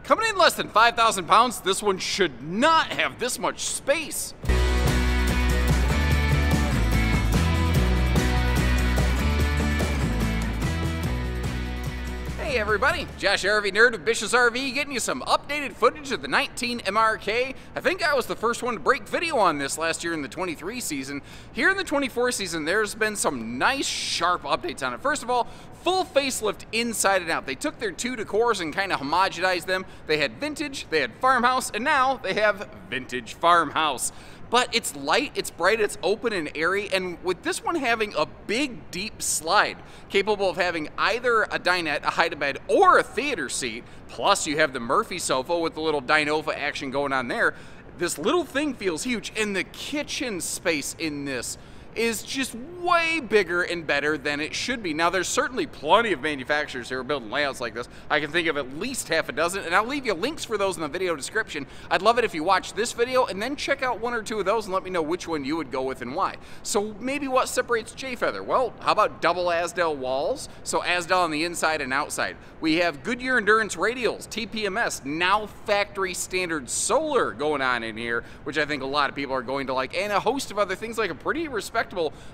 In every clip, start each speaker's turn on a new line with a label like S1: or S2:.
S1: Coming in less than 5,000 pounds, this one should not have this much space. Hey everybody, Josh RV Nerd with Bish's RV, getting you some updated footage of the 19 MRK. I think I was the first one to break video on this last year in the 23 season. Here in the 24 season, there's been some nice sharp updates on it. First of all, full facelift inside and out. They took their two decors and kind of homogenized them. They had vintage, they had farmhouse, and now they have vintage farmhouse. But it's light, it's bright, it's open and airy, and with this one having a big, deep slide, capable of having either a dinette, a hide-a-bed, or a theater seat, plus you have the Murphy sofa with the little Dinova action going on there, this little thing feels huge, and the kitchen space in this is just way bigger and better than it should be. Now, there's certainly plenty of manufacturers who are building layouts like this. I can think of at least half a dozen, and I'll leave you links for those in the video description. I'd love it if you watch this video and then check out one or two of those and let me know which one you would go with and why. So maybe what separates Jayfeather? Well, how about double Azdel walls? So Azdel on the inside and outside. We have Goodyear Endurance radials, TPMS, now factory standard solar going on in here, which I think a lot of people are going to like, and a host of other things like a pretty respectable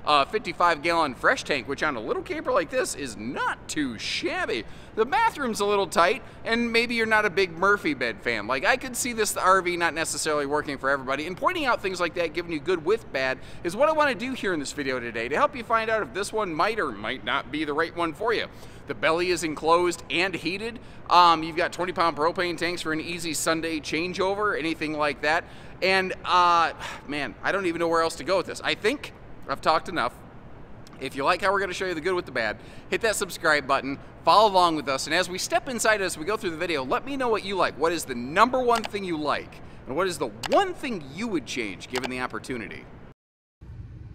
S1: 55-gallon fresh tank, which on a little camper like this is not too shabby. The bathroom's a little tight, and maybe you're not a big Murphy bed fan. Like, I could see this RV not necessarily working for everybody, and pointing out things like that, giving you good with bad, is what I want to do here in this video today to help you find out if this one might or might not be the right one for you. The belly is enclosed and heated. You've got 20-pound propane tanks for an easy Sunday changeover, anything like that. And, man, I don't even know where else to go with this. I think I've talked enough. If you like how we're going to show you the good with the bad, hit that subscribe button, follow along with us, and as we step inside as we go through the video, let me know what you like. What is the number one thing you like? And what is the one thing you would change given the opportunity?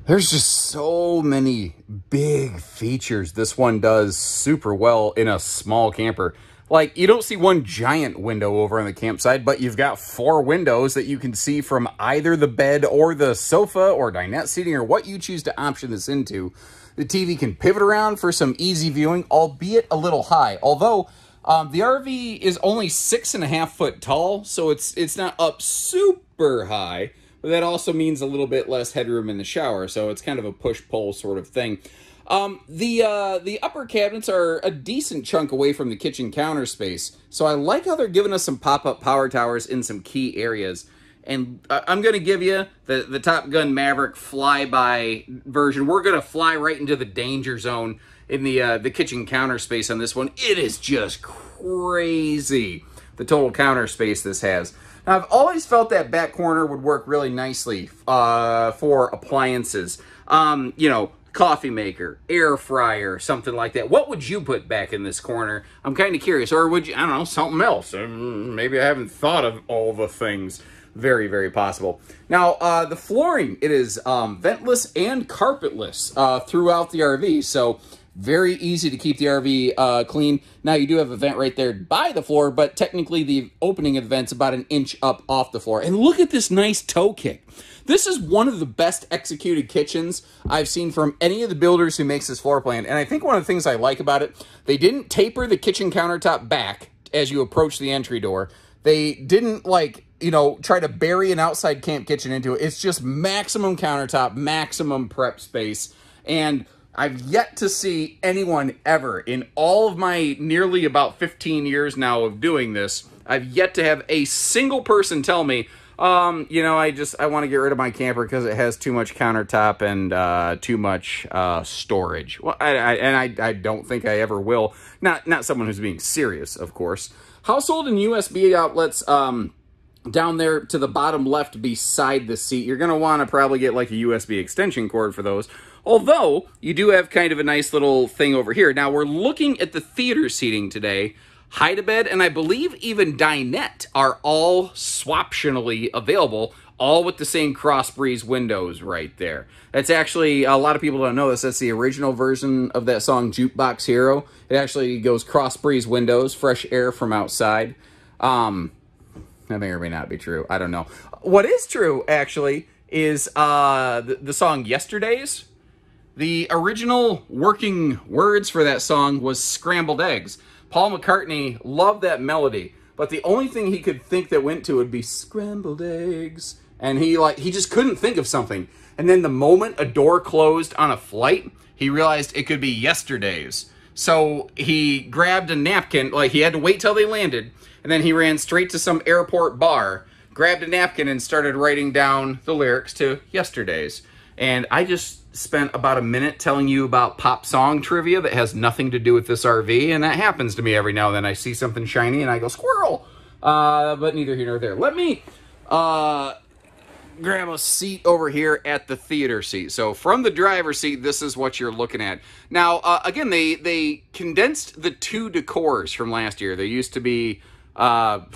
S1: There's just so many big features this one does super well in a small camper. Like, you don't see one giant window over on the campsite, but you've got 4 windows that you can see from either the bed or the sofa or dinette seating or what you choose to option this into. The TV can pivot around for some easy viewing, albeit a little high. Although, the RV is only 6.5 foot tall, so it's not up super high, but that also means a little bit less headroom in the shower, so it's kind of a push-pull sort of thing. The upper cabinets are a decent chunk away from the kitchen counter space, so I like how they're giving us some pop-up power towers in some key areas. And I'm going to give you the Top Gun Maverick flyby version. We're going to fly right into the danger zone in the kitchen counter space on this one. It is just crazy, the total counter space this has. Now, I've always felt that back corner would work really nicely for appliances. You know, coffee maker, air fryer, something like that. What would you put back in this corner? I'm kind of curious. Or would you, I don't know, something else? Maybe I haven't thought of all the things. Very, very possible. Now, the flooring, it is ventless and carpetless throughout the RV, so very easy to keep the RV clean. Now, you do have a vent right there by the floor, but technically the opening of the vent's about 1 inch up off the floor. And look at this nice toe kick. This is one of the best executed kitchens I've seen from any of the builders who makes this floor plan. And I think one of the things I like about it, they didn't taper the kitchen countertop back as you approach the entry door. They didn't, like, you know, try to bury an outside camp kitchen into it. It's just maximum countertop, maximum prep space. And I've yet to see anyone ever, in all of my nearly about 15 years now of doing this, I've yet to have a single person tell me, you know, I want to get rid of my camper because it has too much countertop and too much storage. Well, I don't think I ever will. Not someone who's being serious, of course. Household and USB outlets down there to the bottom left beside the seat. You're going to want to probably get like a USB extension cord for those. Although, you do have kind of a nice little thing over here. Now, we're looking at the theater seating today. Hide-a-bed, and I believe even dinette are all swaptionally available, all with the same cross breeze windows right there. That's actually, a lot of people don't know this, that's the original version of that song, Jukebox Hero. It actually goes cross breeze windows, fresh air from outside. That may or may not be true, I don't know. What is true, actually, is the song Yesterdays. The original working words for that song was scrambled eggs. Paul McCartney loved that melody, but the only thing he could think that went to would be scrambled eggs. And he just couldn't think of something. And then the moment a door closed on a flight, he realized it could be yesterday's. So he grabbed a napkin, like he had to wait till they landed, and then he ran straight to some airport bar, grabbed a napkin, and started writing down the lyrics to yesterday's. And I just spent about a minute telling you about pop song trivia that has nothing to do with this RV, and that happens to me every now and then. I see something shiny and I go, squirrel! But neither here nor there. Let me grab a seat over here at the theater seat. So from the driver's seat, this is what you're looking at. Now, again, they condensed the two decors from last year. There used to be, what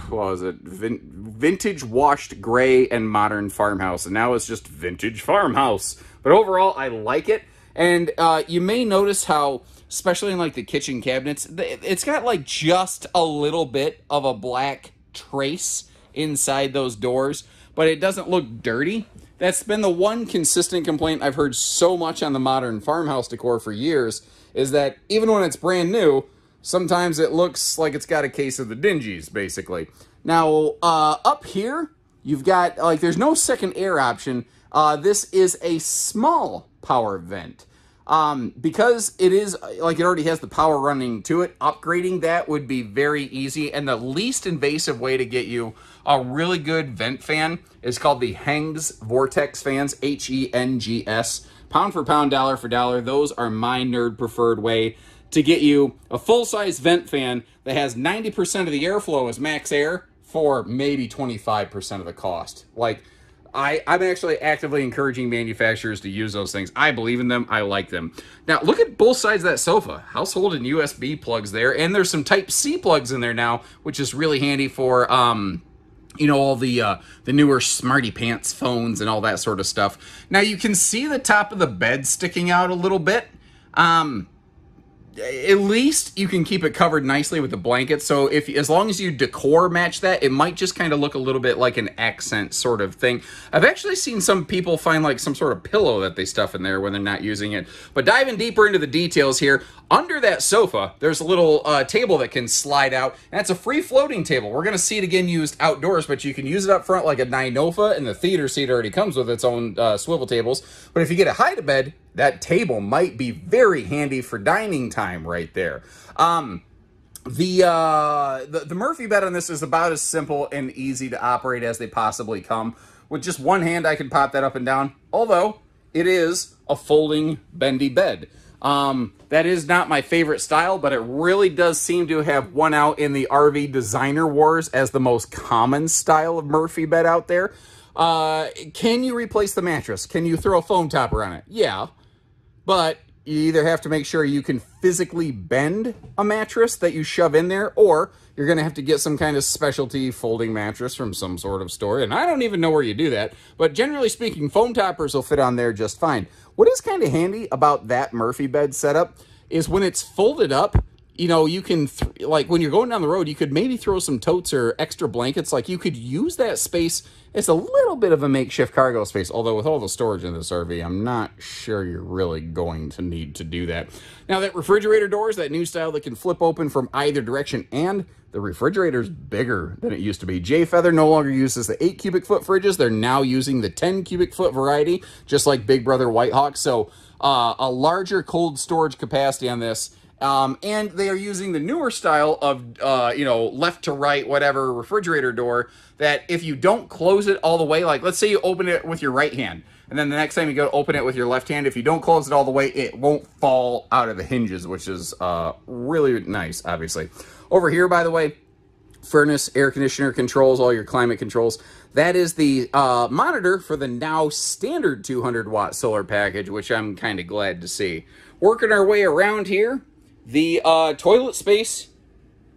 S1: was it? Vintage washed gray and modern farmhouse. And now it's just vintage farmhouse. But overall, I like it. And you may notice how, especially in like the kitchen cabinets, it's got like just a little bit of a black trace inside those doors, but it doesn't look dirty. That's been the one consistent complaint I've heard so much on the modern farmhouse decor for years, is that even when it's brand new, sometimes it looks like it's got a case of the dingies, basically. Now, up here, you've got, like, there's no second air option. This is a small power vent. Because it is, like, it already has the power running to it, upgrading that would be very easy, and the least invasive way to get you a really good vent fan is called the Hengs Vortex fans, H-E-N-G-S. Pound for pound, dollar for dollar, those are my nerd preferred way to get you a full-size vent fan that has 90% of the airflow as max air for maybe 25% of the cost. Like, I'm actually actively encouraging manufacturers to use those things. I believe in them. I like them. Now, look at both sides of that sofa. Household and USB plugs there. And there's some Type-C plugs in there now, which is really handy for, you know, all the newer Smarty Pants phones and all that sort of stuff. Now, you can see the top of the bed sticking out a little bit. At least you can keep it covered nicely with the blanket. So as long as you decor match that, it might just kind of look a little bit like an accent sort of thing. I've actually seen some people find like some sort of pillow that they stuff in there when they're not using it. But diving deeper into the details here, under that sofa, there's a little table that can slide out. And it's a free floating table. We're going to see it again used outdoors, but you can use it up front like a Ninofa, and the theater seat already comes with its own swivel tables. But if you get a hide-a-bed, that table might be very handy for dining time right there. The Murphy bed on this is about as simple and easy to operate as they possibly come. With just one hand, I can pop that up and down, although it is a folding, bendy bed. That is not my favorite style, but it really does seem to have won out in the RV designer wars as the most common style of Murphy bed out there. Can you replace the mattress? Can you throw a foam topper on it? Yeah. But you either have to make sure you can physically bend a mattress that you shove in there, or you're going to have to get some kind of specialty folding mattress from some sort of store. And I don't even know where you do that. But generally speaking, foam toppers will fit on there just fine. What is kind of handy about that Murphy bed setup is when it's folded up, you know, you can, like, when you're going down the road, you could maybe throw some totes or extra blankets. Like, you could use that space. It's a little bit of a makeshift cargo space, although with all the storage in this RV, I'm not sure you're really going to need to do that. Now, that refrigerator door is that new style that can flip open from either direction, and the refrigerator's bigger than it used to be. Jayfeather no longer uses the 8 cubic foot fridges. They're now using the 10 cubic foot variety, just like Big Brother Whitehawk. So, a larger cold storage capacity on this. And they are using the newer style of, you know, left to right, whatever, refrigerator door, that if you don't close it all the way, like, let's say you open it with your right hand, and then the next time you go to open it with your left hand, if you don't close it all the way, it won't fall out of the hinges, which is really nice, obviously. Over here, by the way, furnace, air conditioner controls, all your climate controls. That is the monitor for the now standard 200-watt solar package, which I'm kind of glad to see. Working our way around here, the toilet space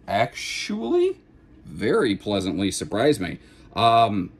S1: actually very pleasantly surprised me.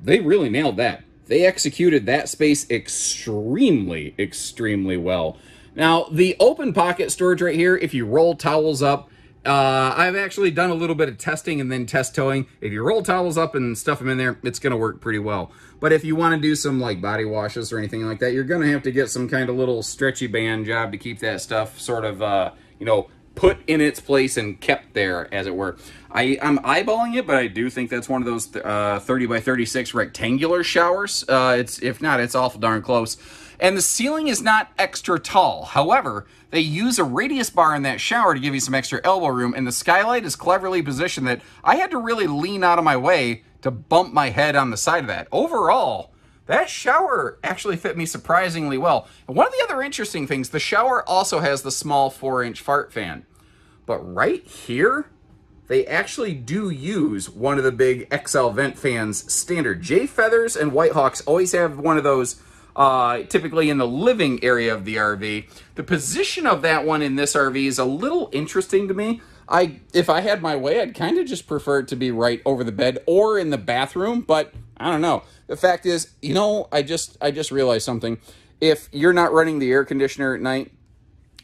S1: They really nailed that. They executed that space extremely, extremely well. Now, the open pocket storage right here, if you roll towels up, I've actually done a little bit of testing and then test towing. If you roll towels up and stuff them in there, it's going to work pretty well. But if you want to do some like body washes or anything like that, you're going to have to get some kind of little stretchy band job to keep that stuff sort of, you know, put in its place and kept there, as it were. I'm eyeballing it, but I do think that's one of those 30 by 36 rectangular showers. If not, it's awful darn close. And the ceiling is not extra tall. However, they use a radius bar in that shower to give you some extra elbow room, and the skylight is cleverly positioned that I had to really lean out of my way to bump my head on the side of that. Overall, that shower actually fit me surprisingly well. And one of the other interesting things, the shower also has the small 4-inch fart fan. But right here, they actually do use one of the big XL vent fans standard. Jay Feathers and Whitehawks always have one of those typically in the living area of the RV. The position of that one in this RV is a little interesting to me. If I had my way, I'd kind of just prefer it to be right over the bed or in the bathroom, but I don't know. The fact is, you know, I just realized something. If you're not running the air conditioner at night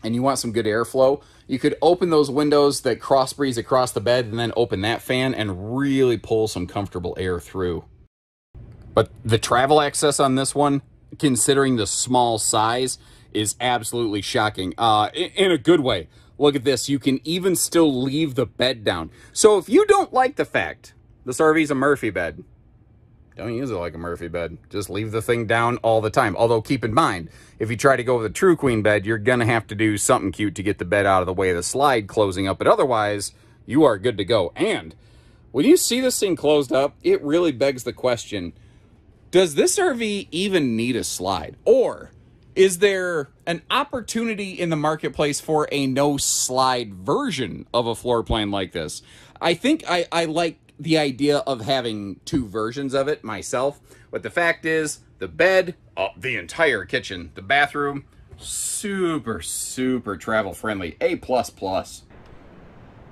S1: and you want some good airflow, you could open those windows that cross breeze across the bed and then open that fan and really pull some comfortable air through. But the travel access on this one, considering the small size, is absolutely shocking. In a good way. Look at this. You can even still leave the bed down. So if you don't like the fact this RV's a Murphy bed, don't use it like a Murphy bed. Just leave the thing down all the time. Although keep in mind, if you try to go with a True Queen bed, you're going to have to do something cute to get the bed out of the way of the slide closing up. But otherwise, you are good to go. And when you see this thing closed up, it really begs the question, does this RV even need a slide? Or is there an opportunity in the marketplace for a no-slide version of a floor plan like this? I think I like the idea of having two versions of it myself. But the fact is, the bed, the entire kitchen, the bathroom, super, super travel-friendly. A++.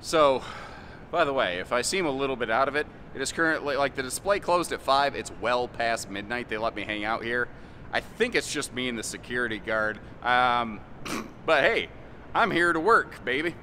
S1: So, by the way, if I seem a little bit out of it, it is currently, like, the display closed at 5. It's well past midnight. They let me hang out here. I think it's just me and the security guard. But hey, I'm here to work, baby.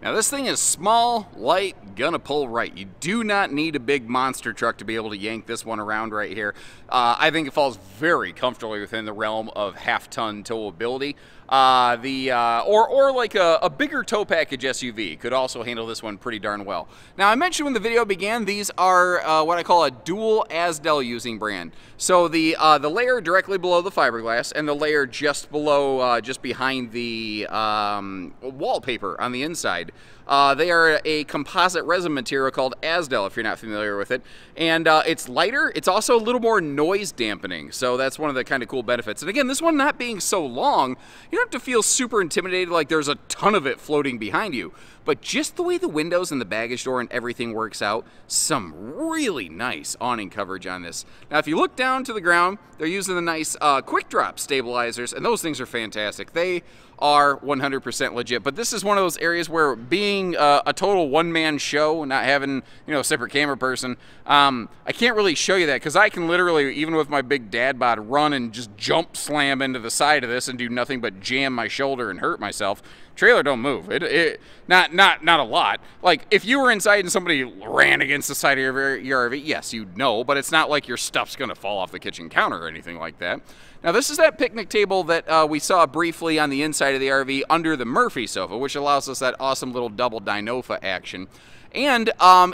S1: Now this thing is small, light, gonna pull right. You do not need a big monster truck to be able to yank this one around right here. I think it falls very comfortably within the realm of half-ton towability. Or like a bigger tow package SUV could also handle this one pretty darn well. Now I mentioned when the video began, these are what I call a dual Azdel using brand. So the layer directly below the fiberglass and the layer just below, just behind the wallpaper on the inside. They are a composite resin material called Azdel, if you're not familiar with it. And it's lighter. It's also a little more noise dampening. So that's one of the kind of cool benefits. And again, this one not being so long, you don't have to feel super intimidated like there's a ton of it floating behind you. But just the way the windows and the baggage door and everything works out, some really nice awning coverage on this. Now, if you look down to the ground, they're using the nice quick drop stabilizers, and those things are fantastic. They are 100% legit, but this is one of those areas where being a total one-man show, not having, you know, a separate camera person, I can't really show you that because I can literally, even with my big dad bod, run and just jump slam into the side of this and do nothing but jam my shoulder and hurt myself. Trailer don't move. Not a lot. Like, if you were inside and somebody ran against the side of your RV, yes, you'd know, but it's not like your stuff's going to fall off the kitchen counter or anything like that. Now, this is that picnic table that we saw briefly on the inside of the RV under the Murphy sofa, which allows us that awesome little double Dynofa action. And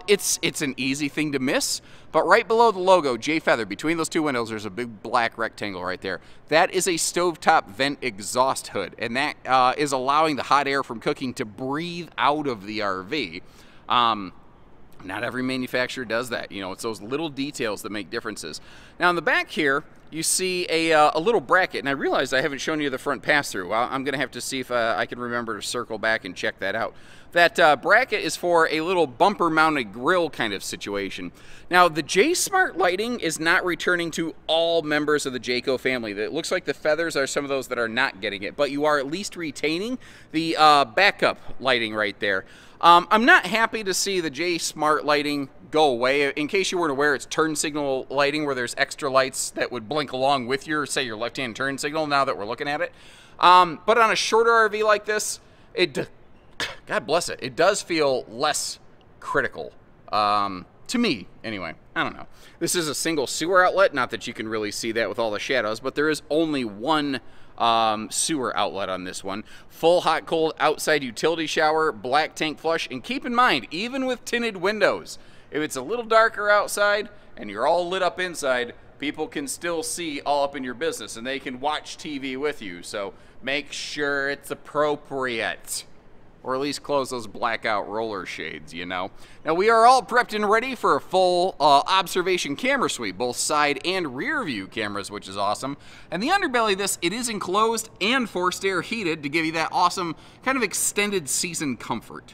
S1: it's an easy thing to miss, but right below the logo, Jay Feather, between those two windows, there's a big black rectangle right there. That is a stovetop vent exhaust hood, and that is allowing the hot air from cooking to breathe out of the RV. Not every manufacturer does that. You know, it's those little details that make differences. Now, in the back here, you see a little bracket, and I realized I haven't shown you the front pass-through. I'm going to have to see if I can remember to circle back and check that out. That bracket is for a little bumper-mounted grill kind of situation. Now, the J-Smart lighting is not returning to all members of the Jayco family. It looks like the Feathers are some of those that are not getting it, but you are at least retaining the backup lighting right there. I'm not happy to see the J-Smart lighting go away. In case you weren't aware, it's turn signal lighting where there's extra lights that would blink along with your, say, your left-hand turn signal now that we're looking at it. But on a shorter RV like this, God bless it, it does feel less critical. To me, anyway. I don't know. This is a single sewer outlet, not that you can really see that with all the shadows, but there is only one sewer outlet on this one. Full hot cold outside utility shower, black tank flush, and keep in mind, even with tinted windows, if it's a little darker outside and you're all lit up inside, people can still see all up in your business and they can watch TV with you. So make sure it's appropriate. Or at least close those blackout roller shades, you know. Now we are all prepped and ready for a full observation camera suite, both side and rear view cameras, which is awesome. And the underbelly of this, it is enclosed and forced air heated to give you that awesome kind of extended season comfort.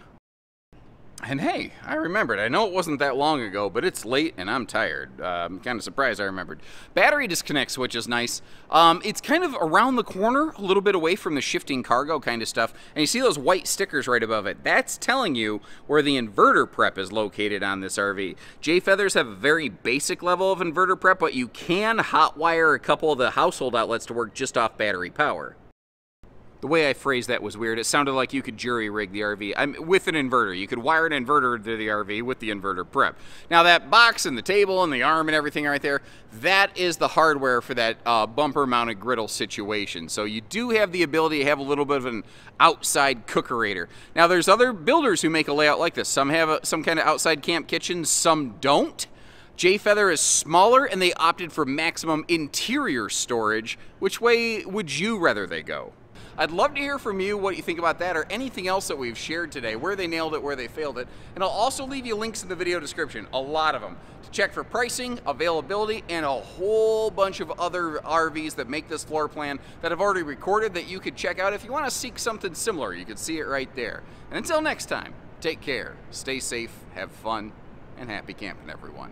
S1: And hey, I remembered. I know it wasn't that long ago, but it's late and I'm tired. I'm kind of surprised I remembered. Battery disconnect switch is nice. It's kind of around the corner, a little bit away from the shifting cargo kind of stuff. And you see those white stickers right above it. That's telling you where the inverter prep is located on this RV. Jayfeathers have a very basic level of inverter prep, but you can hotwire a couple of the household outlets to work just off battery power. The way I phrased that was weird. It sounded like you could jury rig the RV with an inverter. You could wire an inverter to the RV with the inverter prep. Now that box and the table and the arm and everything right there, that is the hardware for that bumper mounted griddle situation. So you do have the ability to have a little bit of an outside cookerator. Now there's other builders who make a layout like this. Some have some kind of outside camp kitchen, some don't. Jayfeather is smaller and they opted for maximum interior storage. Which way would you rather they go? I'd love to hear from you what you think about that or anything else that we've shared today, where they nailed it, where they failed it. And I'll also leave you links in the video description, a lot of them, to check for pricing, availability, and a whole bunch of other RVs that make this floor plan that I've already recorded that you could check out. If you want to seek something similar, you can see it right there. And until next time, take care, stay safe, have fun, and happy camping, everyone.